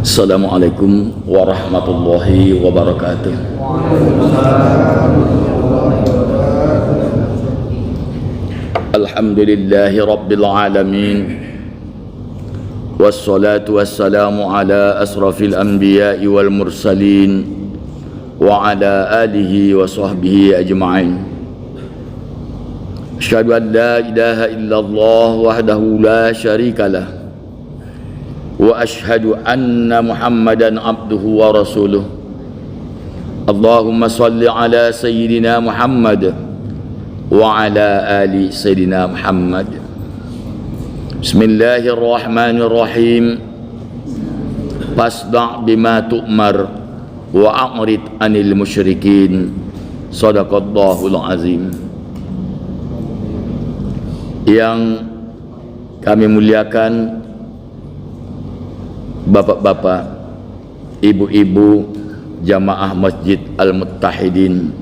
Assalamualaikum warahmatullahi wabarakatuh. Alhamdulillahi rabbil alamin. Wassalatu wassalamu ala asrafil anbiya'i wal mursalin wa ala alihi wa sahbihi ajma'in. Asyhadu an la ilaha illallah wahdahu la syarikalah wa ashhadu anna Muhammadan abduhu wa rasuluh. Allahumma salli ala sayyidina Muhammad wa ala ali sayyidina Muhammad. Bismillahirrahmanirrahim. Fasda' bima tu'mar wa a'rid 'anil musyrikin. Shadaqallahul azim. Yang kami muliakan bapak-bapak, ibu-ibu jamaah Masjid Al-Muttahidin,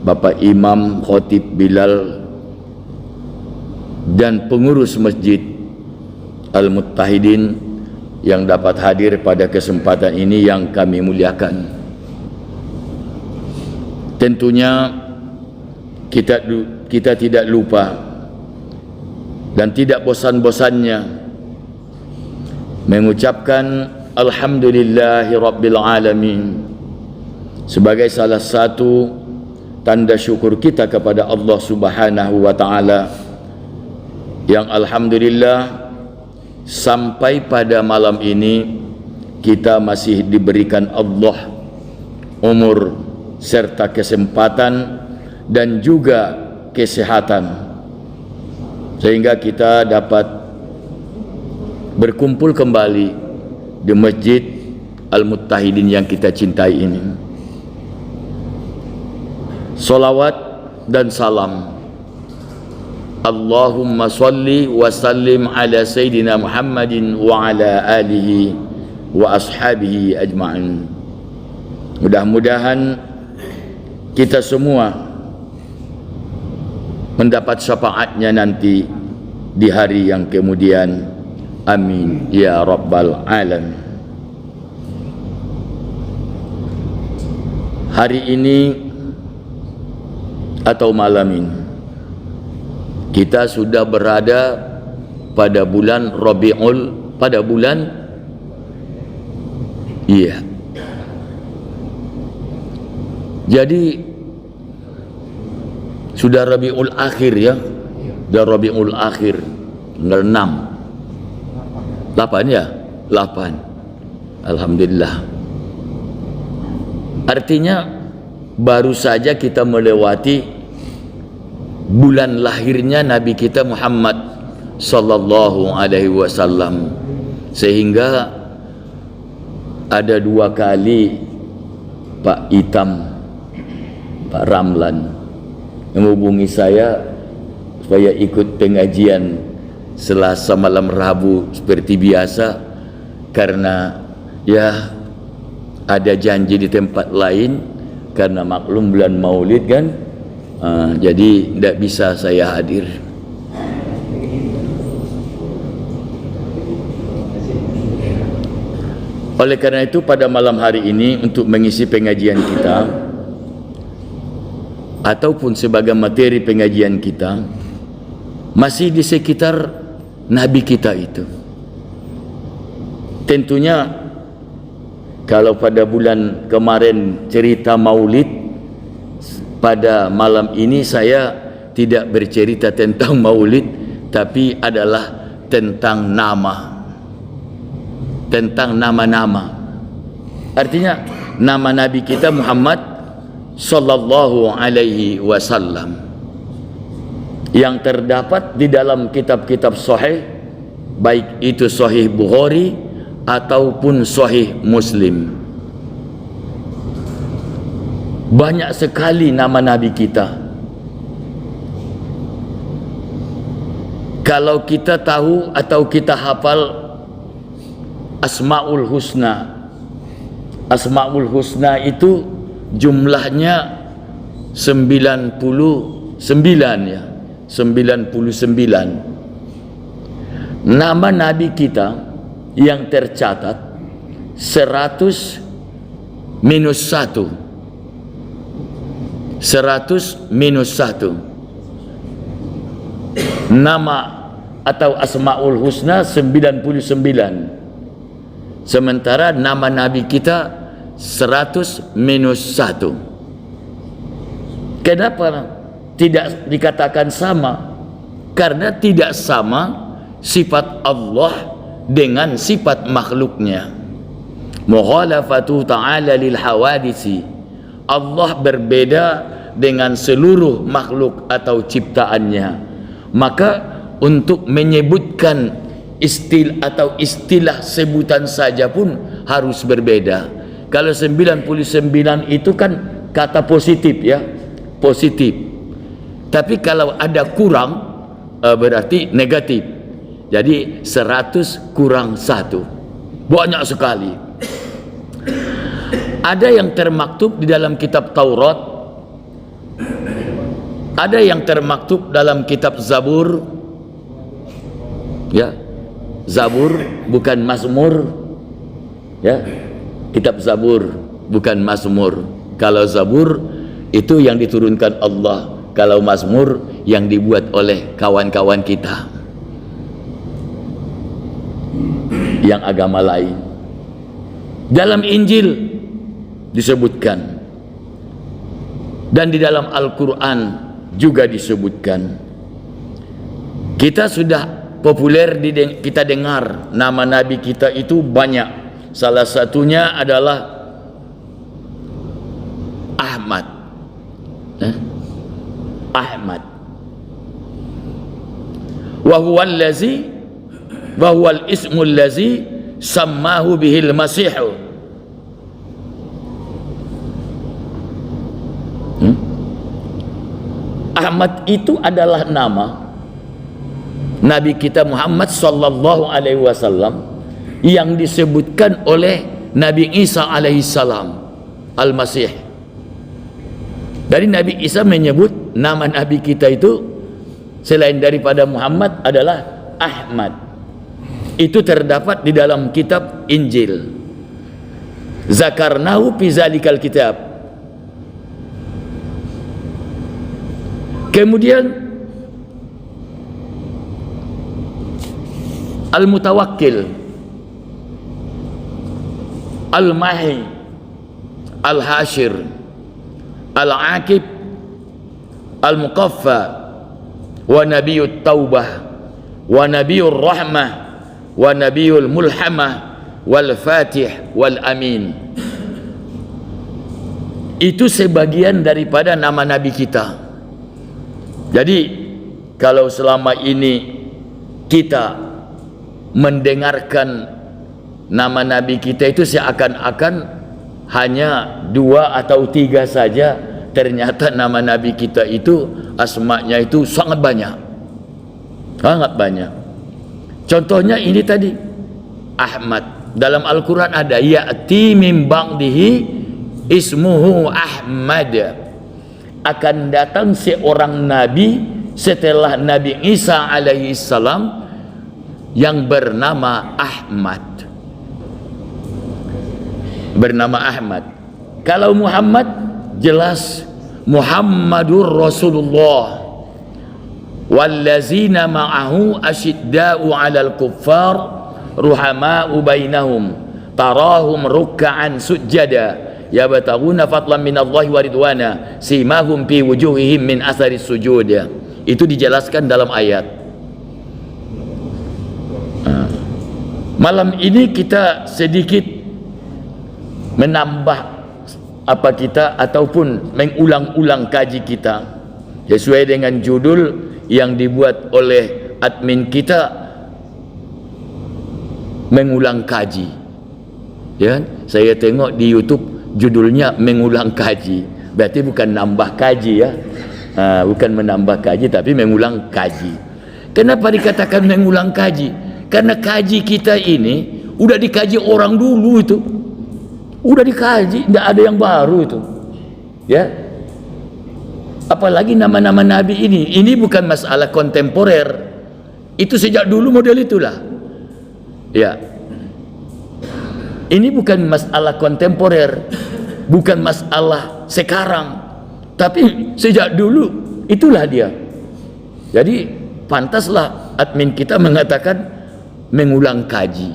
Bapak Imam Khatib Bilal dan pengurus Masjid Al-Muttahidin yang dapat hadir pada kesempatan ini yang kami muliakan. Tentunya kita tidak lupa dan tidak bosan-bosannya mengucapkan alhamdulillahi rabbil alamin sebagai salah satu tanda syukur kita kepada Allah Subhanahu wa taala, yang alhamdulillah sampai pada malam ini kita masih diberikan Allah umur serta kesempatan dan juga kesehatan sehingga kita dapat berkumpul kembali di Masjid Al-Muttahidin yang kita cintai ini. Salawat dan salam Allahumma salli wa sallim ala Sayyidina Muhammadin wa ala alihi wa ashabihi ajma'in. Mudah-mudahan kita semua mendapat syafaatnya nanti di hari yang kemudian. Amin ya rabbal alamin. Hari ini atau malam ini kita sudah berada pada bulan pada bulan jadi sudah Rabiul Akhir ya. Sudah Rabiul Akhir tanggal 6 8 ya? 8. Alhamdulillah. Artinya baru saja kita melewati bulan lahirnya Nabi kita Muhammad sallallahu alaihi wasallam, sehingga ada 2 kali Pak Itam, Pak Ramlan menghubungi saya supaya ikut pengajian Selasa malam Rabu seperti biasa, karena ya ada janji di tempat lain karena maklum bulan Maulid kan, jadi tidak bisa saya hadir. Oleh karena itu pada malam hari ini untuk mengisi pengajian kita ataupun sebagai materi pengajian kita masih di sekitar Nabi kita itu. Tentunya kalau pada bulan kemarin cerita Maulid, pada malam ini saya tidak bercerita tentang Maulid, tapi adalah tentang nama-nama. Artinya nama Nabi kita Muhammad sallallahu alaihi wasallam yang terdapat di dalam kitab-kitab sahih, baik itu sahih Bukhari ataupun sahih Muslim. Banyak sekali nama Nabi kita. Kalau kita tahu atau kita hafal Asmaul Husna, Asmaul Husna itu jumlahnya 99 ya, 99. Nama Nabi kita yang tercatat 100 minus 1. 100 minus 1. Nama atau Asmaul Husna 99. Sementara nama Nabi kita 100 minus 1. Kenapa tidak dikatakan sama? Karena tidak sama sifat Allah dengan sifat makhluknya. Mukhalafatu ta'ala lil hawadisi. Allah berbeda dengan seluruh makhluk atau ciptaannya. Maka untuk menyebutkan istilah sebutan saja pun harus berbeda. Kalau 99 itu kan kata positif ya, positif. Tapi kalau ada kurang berarti negatif. Jadi 100 kurang 1, banyak sekali. Ada yang termaktub di dalam kitab Taurat, ada yang termaktub dalam kitab Zabur, ya, Zabur bukan Mazmur, ya, kitab Zabur bukan Mazmur. Kalau Zabur itu yang diturunkan Allah, kalau Mazmur yang dibuat oleh kawan-kawan kita yang agama lain. Dalam Injil disebutkan dan di dalam Al-Quran juga disebutkan. Kita sudah populer kita dengar nama Nabi kita itu banyak. Salah satunya adalah Ahmad. Ahmad. Wa huwal ismul lazi sammahu bihil masihu. Ahmad itu adalah nama Nabi kita Muhammad sallallahu alaihi wasallam yang disebutkan oleh Nabi Isa alaihi salam, Al-Masih. Dari Nabi Isa menyebut nama Nabi kita itu selain daripada Muhammad adalah Ahmad. Itu terdapat di dalam kitab Injil. Zakarnahu fi zalikal kitab. Kemudian Al-Mutawakkil, Al-Mahi, Al-Hashir, Al-Aqib, Al-Muqaffa, wa Nabiyut Taubah, wa Nabiyur Rahmah, wa Nabiyul Mulhamah, wal Fatih, wal Amin. Itu sebagian daripada nama Nabi kita. Jadi kalau selama ini kita mendengarkan nama Nabi kita itu seakan-akan hanya 2 atau 3 saja, ternyata nama Nabi kita itu asma'nya itu sangat banyak, sangat banyak. Contohnya ini tadi Ahmad. Dalam Al-Quran ada ya'ti min ba'dihi ismuhu Ahmad. Akan datang seorang Nabi setelah Nabi Isa alaihi salam yang bernama Ahmad. Bernama Ahmad. Kalau Muhammad jelas Muhammadur Rasulullah. Wallazina ma'ahu asyidda'u 'alal kuffar ruhama'u bainahum tarahum ruk'an sujjada yabtaghuna fadlan minallahi wa ridwana simahum fi wujuhihim min atharis sujud. Itu dijelaskan dalam ayat. Malam ini kita sedikit menambah apa kita ataupun mengulang-ulang kaji kita sesuai dengan judul yang dibuat oleh admin kita, mengulang kaji. Ya, saya tengok di YouTube judulnya mengulang kaji, berarti bukan nambah kaji ya, bukan menambah kaji tapi mengulang kaji. Kenapa dikatakan mengulang kaji? Karena kaji kita ini udah dikaji orang dulu, itu udah dikaji, tidak ada yang baru itu ya. Apalagi nama-nama Nabi ini bukan masalah kontemporer, itu sejak dulu model itulah ya. Ini bukan masalah kontemporer, bukan masalah sekarang, tapi sejak dulu itulah dia. Jadi pantaslah admin kita mengatakan mengulang kaji.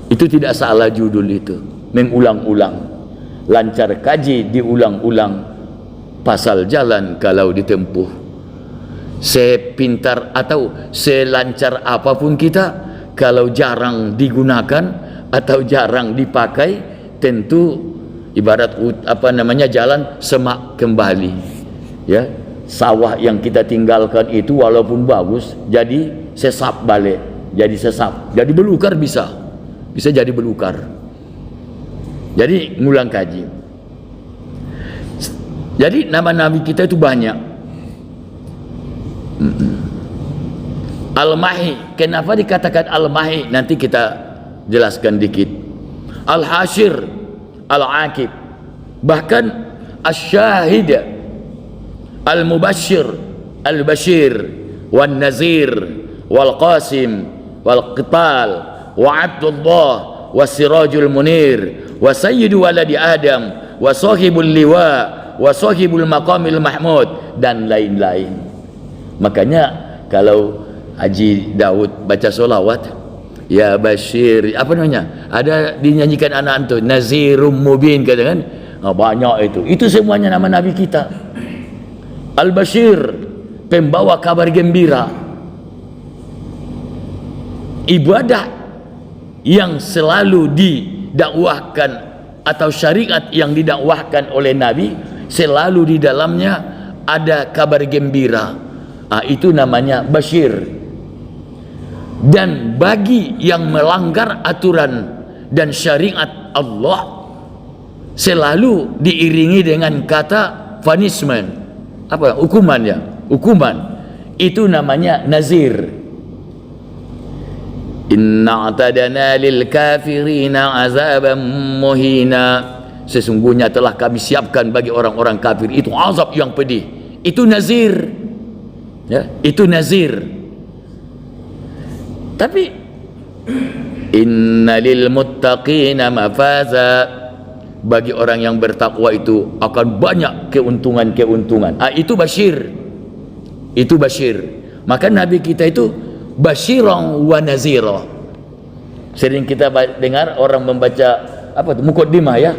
Itu tidak salah judul itu, mengulang-ulang. Lancar kaji diulang-ulang, pasal jalan kalau ditempuh. Sepintar atau selancar apapun kita, kalau jarang digunakan atau jarang dipakai, tentu ibarat jalan semak kembali. Ya, sawah yang kita tinggalkan itu walaupun bagus, jadi sesap balik, jadi sesap, jadi belukar, bisa jadi belukar. Jadi ngulang kaji. Jadi nama nabi kita itu banyak. Al-Mahi, kenapa dikatakan Al-Mahi? Nanti kita jelaskan dikit. Al-Hashir, Al-Aqib, bahkan Asy-Syahid, Al-Mubashir, Al-Bashir, Wan-Nazir, Wal-Qasim, Wal-Qital, wa Abdullah, wa Sirajul Munir, wa Sayyidu Waladi Adam, wa Sahibul Liwa, wa Sahibul Maqamil Mahmud, dan lain-lain. Makanya kalau Haji Daud baca solawat, ya Bashir, apa namanya, ada dinyanyikan anak itu Nazirum Mubin, katakan banyak itu semuanya nama Nabi kita. Al-Bashir, pembawa kabar gembira. Ibadah yang selalu didakwahkan atau syariat yang didakwahkan oleh Nabi, selalu di dalamnya ada kabar gembira. Itu namanya Bashir. Dan bagi yang melanggar aturan dan syariat Allah, selalu diiringi dengan kata punishment, hukuman. Itu namanya nazir. Inna a'tadana lil kafirina azaban muhina, sesungguhnya telah kami siapkan bagi orang-orang kafir itu azab yang pedih. Itu nazir, ya, itu nazir. Tapi inna lil muttaqina mafaza, bagi orang yang bertakwa itu akan banyak keuntungan. Itu Bashir. Itu Bashir. Maka Nabi kita itu Bashiran wa Nazira. Sering kita dengar orang membaca muqaddimah, ya,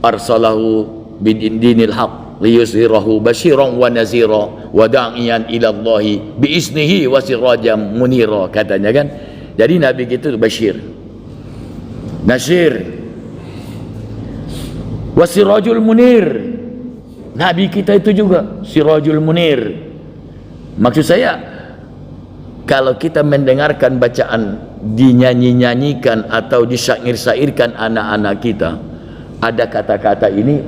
arsalahu bidinil haq liyuzhirahu basyiran wa nazira wa da'iyan ila Allahi biiznihi wa sirajan munira, katanya kan. Jadi Nabi kita itu Bashir, Nasir, wa sirajul munir. Nabi kita itu juga Sirajul Munir. Maksud saya, kalau kita mendengarkan bacaan dinyanyi-nyanyikan atau disyair-syairkan anak-anak kita, ada kata-kata ini,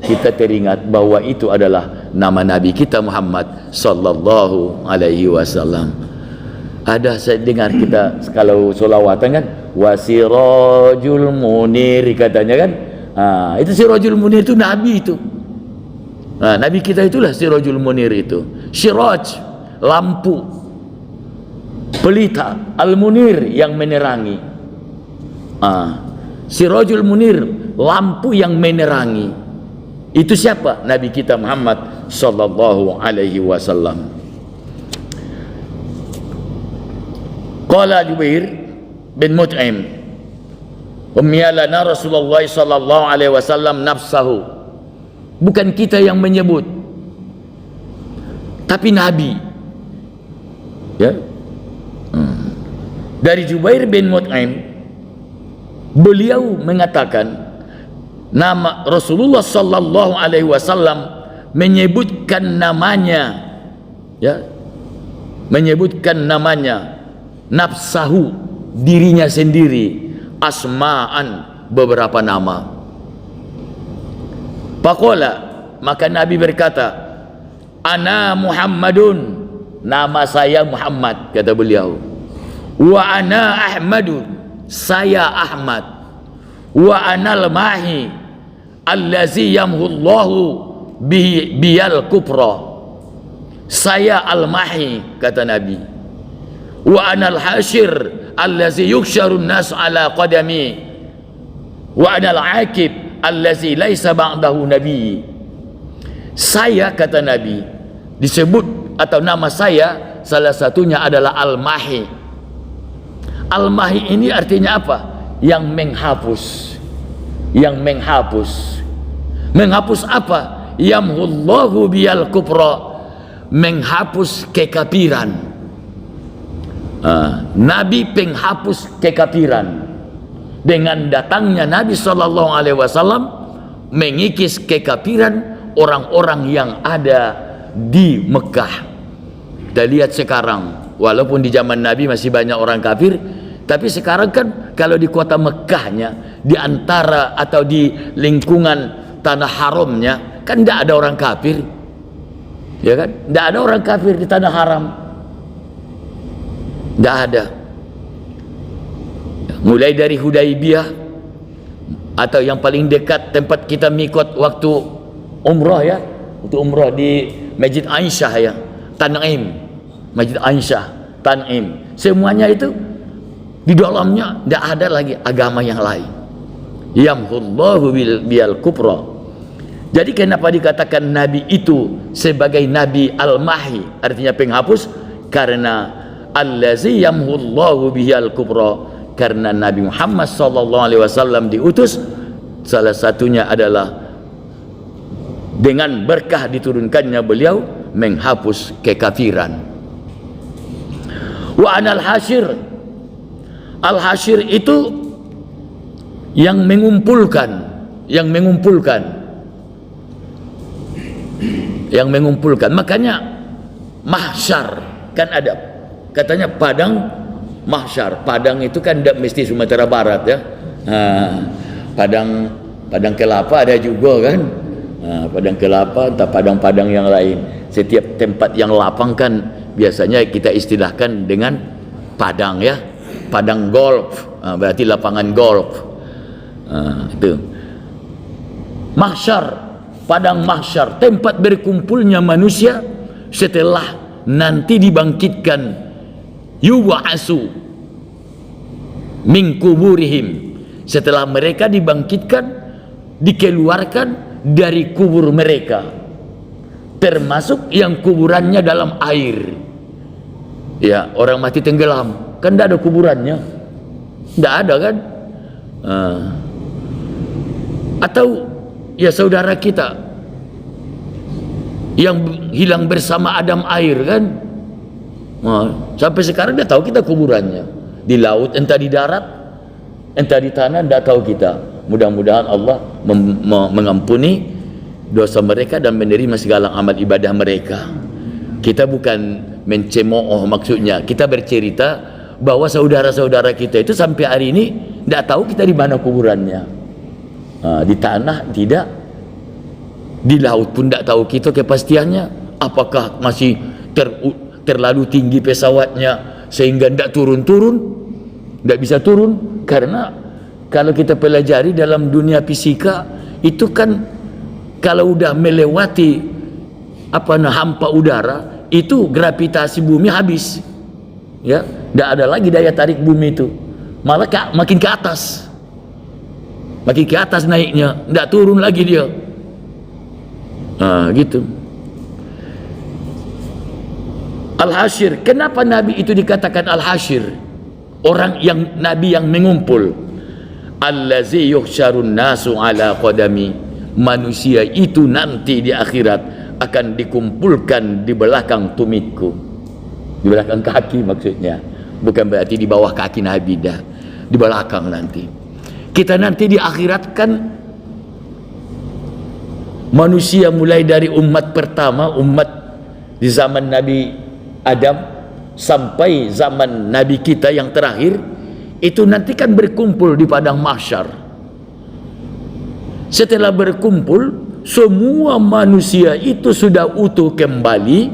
kita teringat bahwa itu adalah nama Nabi kita Muhammad sallallahu alaihi wasallam. Ada saya dengar kita kalau solawatan kan, wasirajul munir, katanya kan. Itu Sirajul Munir itu Nabi itu. Nabi kita itulah Sirajul Munir itu. Siraj, lampu. Pelita, Al-Munir yang menerangi. Sirajul Munir, lampu yang menerangi. Itu siapa? Nabi kita Muhammad sallallahu alaihi wasallam. Qala Jubair bin Mut'im, umyalana Rasulullah sallallahu alaihi wasallam nafsahu. Bukan kita yang menyebut, tapi Nabi. Ya. Dari Jubair bin Mut'im, beliau mengatakan nama Rasulullah sallallahu alaihi wasallam menyebutkan namanya, ya, menyebutkan namanya nafsahu, dirinya sendiri, asma'an, beberapa nama. Faqala, maka Nabi berkata, ana Muhammadun, nama saya Muhammad, kata beliau. Wa ana Ahmadu, saya Ahmad. Wa anal mahi allazi yamhullahu biyal kupra, saya al-mahi, kata Nabi. Wa anal hashir allazi yuksharun nas ala qadami wa ana al-aqib allazi laisa ba'dahu nabi. Saya, kata Nabi, disebut atau nama saya salah satunya adalah Al-Mahi. Al-Mahi ini artinya apa? Yang menghapus. Yang menghapus. Menghapus apa? Yamhullahu biyal kufra, menghapus kekafiran. Nabi penghapus kekafiran. Dengan datangnya Nabi SAW mengikis kekafiran orang-orang yang ada di Mekah. Kita lihat sekarang, walaupun di zaman Nabi masih banyak orang kafir, tapi sekarang kan kalau di kota Mekahnya, di antara atau di lingkungan tanah haramnya, kan tidak ada orang kafir, ya kan? Tidak ada orang kafir di tanah haram, tidak ada. Mulai dari Hudaybiyah atau yang paling dekat tempat kita mikot waktu umrah, ya, untuk umrah di Masjid Aisyah, ya, Tan'im, Masjid Aisyah, Tan'im, semuanya itu di dalamnya tidak ada lagi agama yang lain. Yamhullahu biyal kufra. Jadi kenapa dikatakan Nabi itu sebagai Nabi Al-Mahi, artinya penghapus? Karena allazi yamhullahu biyal kufra, karena Nabi Muhammad SAW diutus, salah satunya adalah dengan berkah diturunkannya beliau menghapus kekafiran. Wa anal hasyir. Al-hasyir itu yang mengumpulkan, yang mengumpulkan. Makanya mahsyar kan ada, katanya padang mahsyar. Padang itu kan tidak mesti Sumatera Barat, ya. Padang kelapa ada juga kan. Padang kelapa atau padang-padang yang lain. Setiap tempat yang lapang kan biasanya kita istilahkan dengan padang, ya. Padang golf, berarti lapangan golf. Itu mahsyar, padang mahsyar, tempat berkumpulnya manusia setelah nanti dibangkitkan, yub'atsu min kuburihim, setelah mereka dibangkitkan, dikeluarkan dari kubur mereka, termasuk yang kuburannya dalam air. Ya, orang mati tenggelam kan tidak ada kuburannya, tidak ada kan. Atau ya saudara kita yang hilang bersama Adam air kan, sampai sekarang dia tahu kita kuburannya di laut, entah di darat, entah di tanah, tidak tahu kita. Mudah-mudahan Allah mengampuni dosa mereka dan menerima segala amal ibadah mereka. Kita bukan mencemooh, maksudnya kita bercerita bahwa saudara-saudara kita itu sampai hari ini tidak tahu kita di mana kuburannya. Di tanah tidak, di laut pun tidak tahu kita kepastiannya. Apakah masih terlalu tinggi pesawatnya sehingga tidak turun-turun, tidak bisa turun? Karena kalau kita pelajari dalam dunia fisika itu kan, kalau udah melewati hampa udara itu gravitasi bumi habis, ya, tidak ada lagi daya tarik bumi itu, malah makin ke atas, naiknya, tidak turun lagi dia. Gitu. Al-hasyir, kenapa Nabi itu dikatakan al-hasyir? Orang yang Nabi yang mengumpul. Allazi yuhsyarun nasu ala qadami, manusia itu nanti di akhirat akan dikumpulkan di belakang tumitku, di belakang kaki maksudnya, bukan berarti di bawah kaki Nabi, dah, di belakang nanti. Kita nanti diakhiratkan manusia mulai dari umat pertama, umat di zaman Nabi Adam sampai zaman Nabi kita yang terakhir, itu nanti kan berkumpul di padang mahsyar. Setelah berkumpul, semua manusia itu sudah utuh kembali,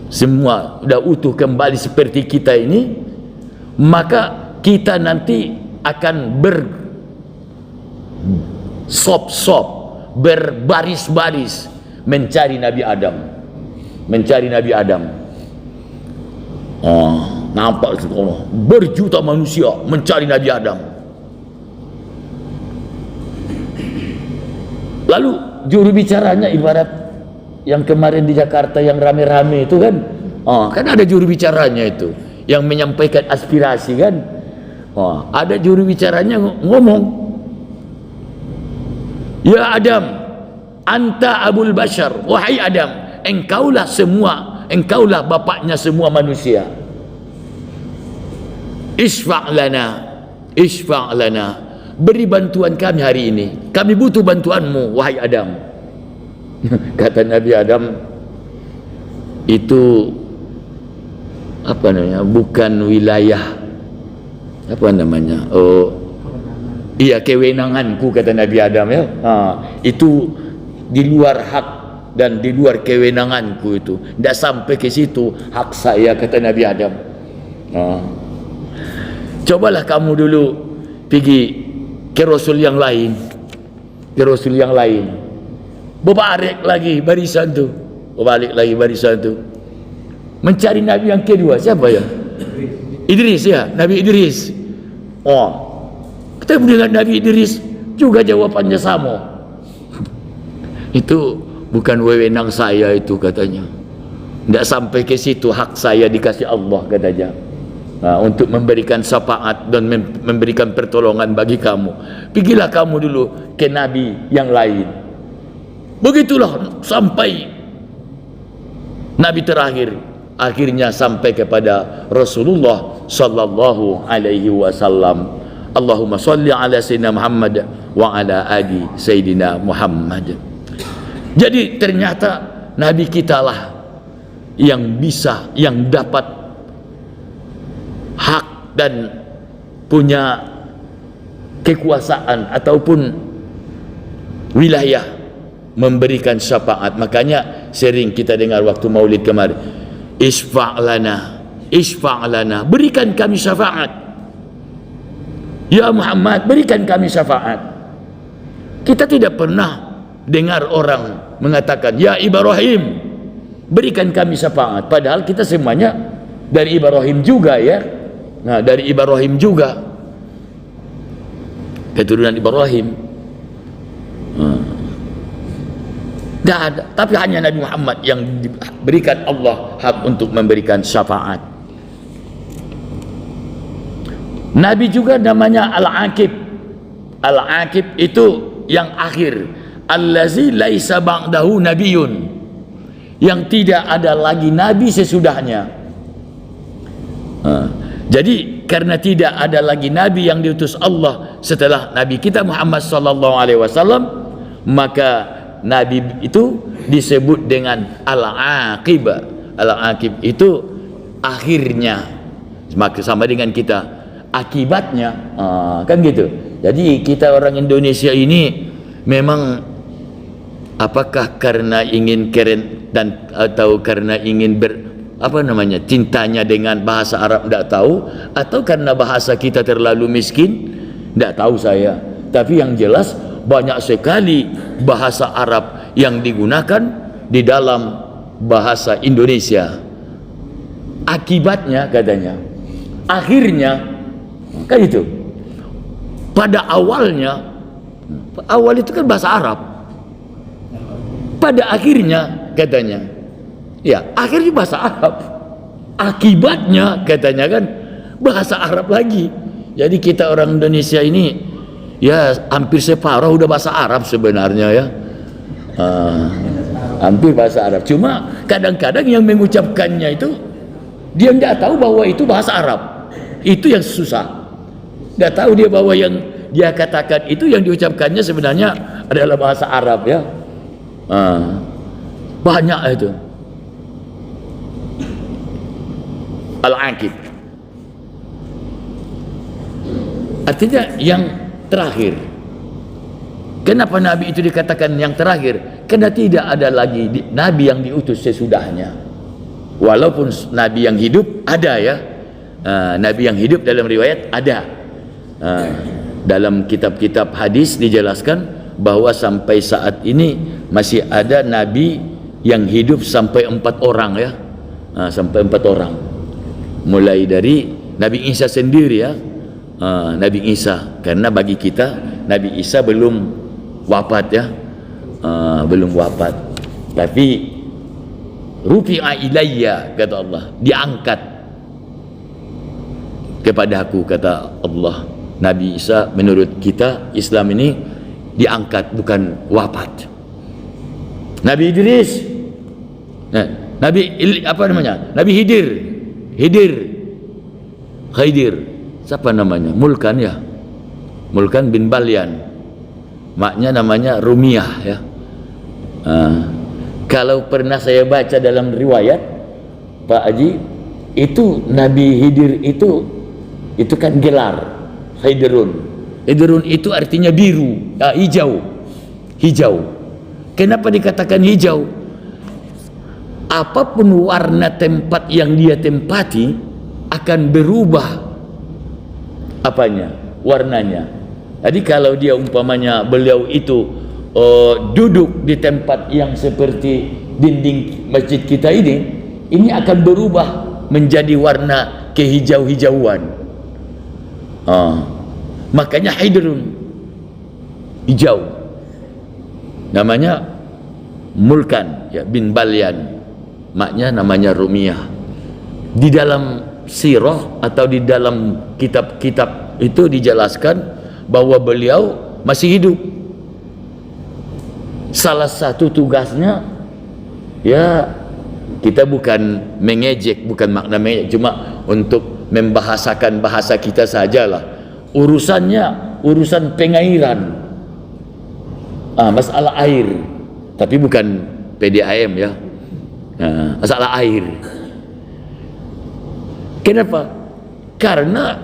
semua sudah utuh kembali seperti kita ini, maka kita nanti akan bersop-sop, berbaris-baris mencari Nabi Adam, nampak Allah, berjuta manusia mencari Nabi Adam. Lalu juru bicaranya ibarat yang kemarin di Jakarta yang rame-rame itu kan, kan ada juru bicaranya itu yang menyampaikan aspirasi kan. Ada juru bicaranya ngomong, ya Adam, anta abul bashar, wahai Adam, engkaulah bapaknya semua manusia. Isfa' lana, beri bantuan kami hari ini, kami butuh bantuanmu wahai Adam. Kata Nabi Adam, itu apa namanya, bukan wilayah, apa namanya, iya, kewenanganku, kata Nabi Adam ya. Itu di luar hak dan di luar kewenanganku, itu tidak sampai ke situ hak saya, kata Nabi Adam. Cobalah kamu dulu pergi ke Rasul yang lain, berbalik lagi barisan tu, mencari Nabi yang kedua. Siapa ya? Idris ya, Nabi Idris. Ketemu dengan Nabi Idris juga jawabannya sama. Itu bukan wewenang saya itu, katanya. Tidak sampai ke situ hak saya dikasih Allah, katanya. Untuk memberikan syafaat dan memberikan pertolongan bagi kamu. Pergilah kamu dulu ke Nabi yang lain. Begitulah sampai Nabi terakhir, akhirnya sampai kepada Rasulullah sallallahu alaihi wasallam. Allahumma shalli ala sayyidina Muhammad wa ala ali sayyidina Muhammad. Jadi ternyata Nabi kita lah yang bisa, yang dapat hak dan punya kekuasaan ataupun wilayah memberikan syafaat. Makanya sering kita dengar waktu maulid kemarin, isfa' lana, berikan kami syafaat ya Muhammad, berikan kami syafaat. Kita tidak pernah dengar orang mengatakan ya Ibrahim, berikan kami syafaat, padahal kita semuanya dari Ibrahim juga ya. Dari Ibrahim juga, keturunan Ibrahim. Tidak ada, tapi hanya Nabi Muhammad yang diberikan Allah hak untuk memberikan syafaat. Nabi juga namanya Al-Aqib. Al-Aqib itu yang akhir, allazi laisa ba'dahu nabiyyun, yang tidak ada lagi nabi sesudahnya. Jadi karena tidak ada lagi nabi yang diutus Allah setelah Nabi kita Muhammad sallallahu alaihi wasallam, maka nabi itu disebut dengan Al-Aqib. Al-Aqib itu akhirnya, maka sama dengan kita akibatnya, kan gitu. Jadi kita orang Indonesia ini memang apakah karena ingin keren dan atau karena ingin cintanya dengan bahasa Arab, tidak tahu, atau karena bahasa kita terlalu miskin, tidak tahu saya. Tapi yang jelas banyak sekali bahasa Arab yang digunakan di dalam bahasa Indonesia. Akibatnya katanya, akhirnya, kan itu. Pada awalnya, awal itu kan bahasa Arab. Pada akhirnya katanya, ya akhirnya bahasa Arab. Akibatnya katanya kan bahasa Arab lagi. Jadi kita orang Indonesia ini ya hampir separuh udah bahasa Arab sebenarnya ya. Hampir bahasa Arab. Cuma kadang-kadang yang mengucapkannya itu dia tidak tahu bahwa itu bahasa Arab. Itu yang susah. Tidak tahu dia bahwa yang dia katakan itu yang diucapkannya sebenarnya adalah bahasa Arab ya. Banyak itu. Al-Aqib artinya yang terakhir. Kenapa Nabi itu dikatakan yang terakhir? Karena tidak ada lagi Nabi yang diutus sesudahnya. Walaupun Nabi yang hidup ada ya, Nabi yang hidup dalam riwayat ada. Dalam kitab-kitab hadis dijelaskan bahwa sampai saat ini masih ada Nabi yang hidup sampai 4 orang ya, sampai 4 orang. mulai dari Nabi Isa sendiri ya. Nabi Isa, karena bagi kita Nabi Isa belum wafat ya, belum wafat, tapi rufi'a ilayya, kata Allah, diangkat kepada aku, kata Allah. Nabi Isa menurut kita Islam ini diangkat, bukan wafat. Nabi Idris, Nabi Khidir, siapa namanya? Mulkan ya, Mulkan bin Balyan, maknya namanya Rumiyah ya. Kalau pernah saya baca dalam riwayat Pak Haji, itu Nabi Khidir itu kan gelar Khidrun itu artinya biru, hijau. Kenapa dikatakan hijau? Apapun warna tempat yang dia tempati akan berubah warnanya. Jadi kalau dia umpamanya beliau itu duduk di tempat yang seperti dinding masjid kita ini akan berubah menjadi warna kehijau-hijauan. Makanya Hidrun, hijau. Namanya Mulkan ya, bin Balyan, maknya namanya Rumiyah. Di dalam sirah atau di dalam kitab-kitab itu dijelaskan bahwa beliau masih hidup. Salah satu tugasnya ya, kita bukan mengejek, bukan makna mengejek, cuma untuk membahasakan bahasa kita sajalah. Urusannya urusan pengairan, masalah air, tapi bukan PDAM ya, masalah air. Kenapa? Karena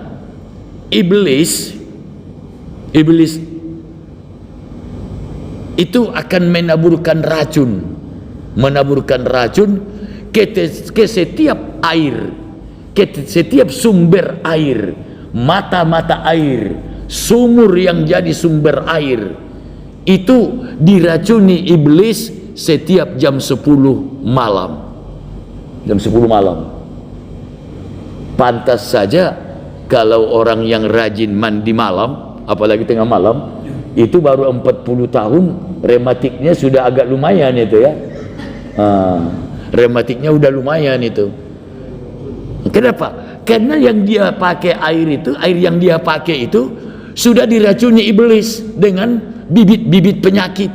iblis itu akan menaburkan racun ke setiap air, ke setiap sumber air, mata-mata air, sumur yang jadi sumber air, itu diracuni iblis setiap jam 10 malam. Pantas saja kalau orang yang rajin mandi malam, apalagi tengah malam, itu baru 40 tahun rematiknya sudah agak lumayan itu ya. Rematiknya udah lumayan itu. Kenapa? Karena yang dia pakai air yang dia pakai itu sudah diracuni iblis dengan bibit-bibit penyakit.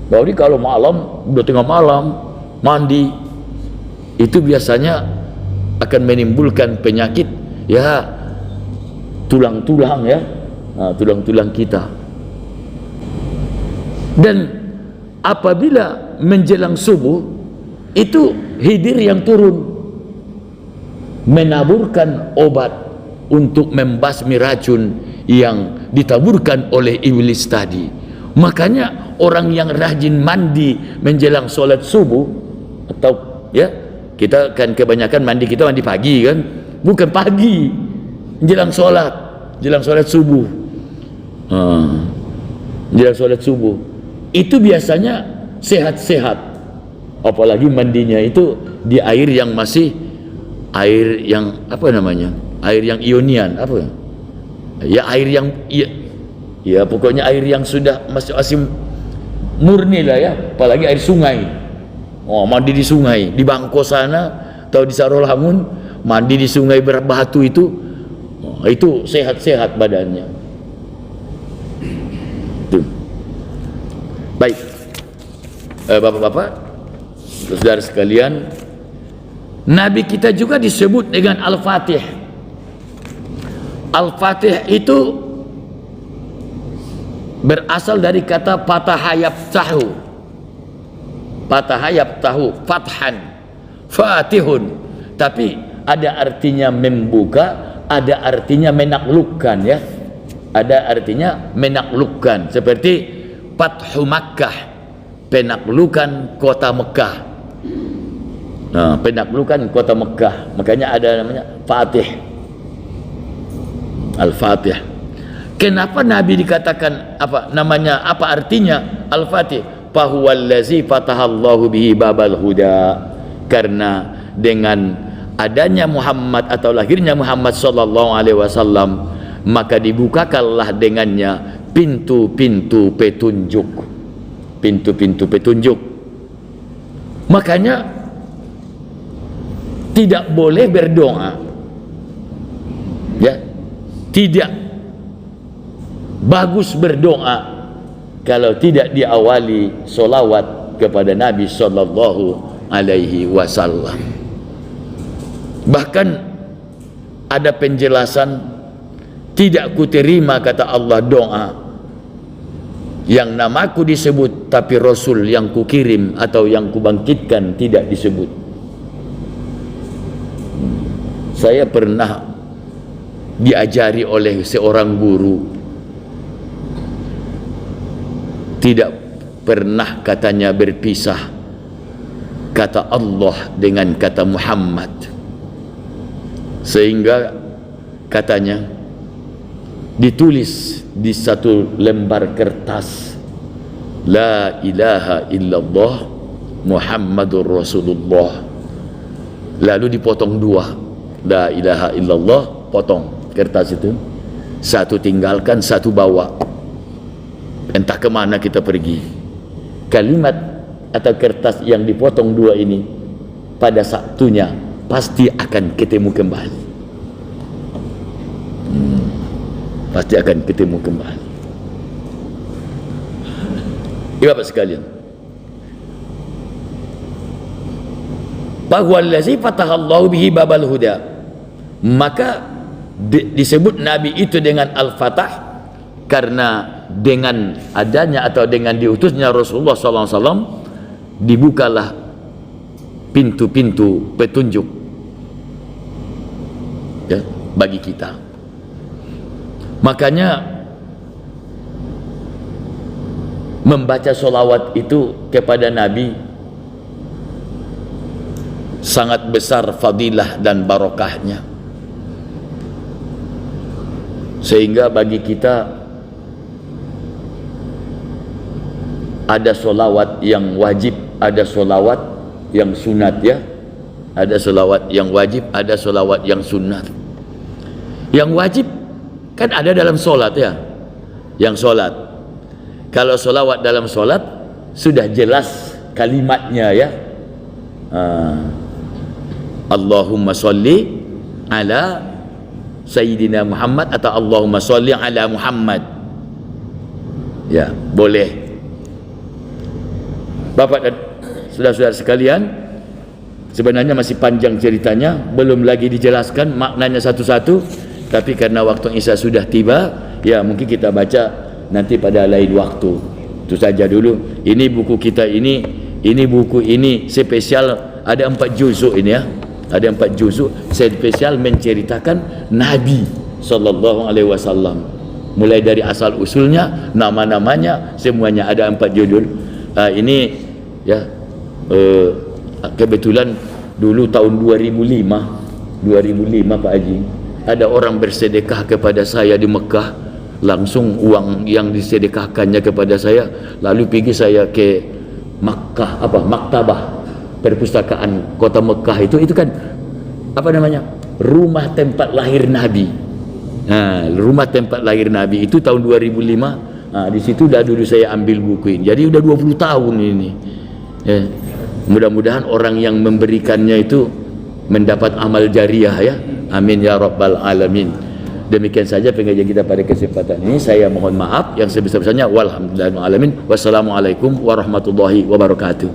Jadi kalau malam, udah tengah malam mandi, itu biasanya akan menimbulkan penyakit ya, tulang-tulang ya, tulang-tulang kita. Dan apabila menjelang subuh, itu Khidir yang turun menaburkan obat untuk membasmi racun yang ditaburkan oleh iblis tadi. Makanya orang yang rajin mandi menjelang sholat subuh, atau ya, kita kan kebanyakan mandi pagi kan, bukan pagi, menjelang sholat subuh, menjelang sholat subuh itu biasanya sehat-sehat, apalagi mandinya itu di air yang masih air yang air yang ionian, air yang pokoknya air yang sudah masih murni lah ya, apalagi air sungai. Mandi di sungai di Bangko sana atau di Sarolangun, mandi di sungai berbatu itu sehat-sehat badannya. Tuh. Baik, bapak-bapak, saudara sekalian, Nabi kita juga disebut dengan Al-Fatih. Al-Fatih itu berasal dari kata fatahayab tahu, fathan, fatihun, tapi ada artinya membuka, ada artinya menaklukkan ya, ada artinya menaklukkan, seperti Fathu Makkah, penaklukan kota Mekah. Penaklukan kota Mekah, makanya ada namanya Fatih, Al-Fatih. Kenapa Nabi dikatakan apa artinya Al-Fatih? Fahuwallazi fatahallahu bihi babal huda. karena dengan adanya Muhammad atau lahirnya Muhammad sallallahu alaihi wasallam, maka dibukakanlah dengannya pintu-pintu petunjuk. Pintu-pintu petunjuk. Makanya tidak boleh berdoa, ya, tidak bagus berdoa kalau tidak diawali solawat kepada Nabi sallallahu alaihi wasallam. Bahkan ada penjelasan, tidak kuterima kata Allah doa yang namaku disebut tapi Rasul yang kukirim atau yang kubangkitkan tidak disebut. Saya pernah diajari oleh seorang guru, tidak pernah katanya berpisah kata Allah dengan kata Muhammad, sehingga katanya ditulis di satu lembar kertas, la ilaha illallah Muhammadur Rasulullah, lalu dipotong dua, la ilaha illallah, potong kertas itu, satu tinggalkan, satu bawa, entah kemana kita pergi. Kalimat atau kertas yang dipotong dua ini pada waktunya pasti akan ketemu kembali, pasti akan ketemu kembali. Bapak sekalian, bahwallazi fatahallahu bihi babal huda, maka disebut Nabi itu dengan Al-Fatah karena dengan adanya atau dengan diutusnya Rasulullah SAW dibukalah pintu-pintu petunjuk, ya, bagi kita. Makanya membaca sholawat itu kepada Nabi sangat besar fadilah dan barokahnya, sehingga bagi kita ada sholawat yang wajib, ada sholawat yang sunat, ya, ada sholawat yang wajib, ada sholawat yang sunat. Yang wajib kan ada dalam sholat, ya, yang sholat. Kalau sholawat dalam sholat sudah jelas kalimatnya, ya, Allahumma sholli ala Sayyidina Muhammad atau Allahumma sholli ala Muhammad, ya, boleh. Bapak dan saudara-saudara sekalian, sebenarnya masih panjang ceritanya, belum lagi dijelaskan maknanya satu-satu, tapi karena waktu Isya sudah tiba, ya mungkin kita baca nanti pada lain waktu. Itu saja dulu. Ini buku kita ini buku ini spesial, ada 4 juzuk ini, ya, ada 4 juzuk spesial menceritakan Nabi sallallahu alaihi wasallam, mulai dari asal usulnya, nama-namanya, semuanya ada 4 judul. Ini, ya, kebetulan dulu tahun 2005 Pak Haji, ada orang bersedekah kepada saya di Mekah, langsung uang yang disedekahkannya kepada saya, lalu pergi saya ke Makkah, maktabah perpustakaan kota Mekah, itu kan apa namanya, rumah tempat lahir Nabi. Nah, rumah tempat lahir Nabi itu tahun 2005. Nah, di situ dah dulu saya ambil buku ini. Jadi udah 20 tahun ini. Ya. Mudah-mudahan orang yang memberikannya itu mendapat amal jariah, ya. Amin ya rabbal alamin. Demikian saja pengajian kita pada kesempatan ini. Saya mohon maaf yang sebesar-besarnya. Walhamdulillahirabbil alamin. Wassalamualaikum warahmatullahi wabarakatuh.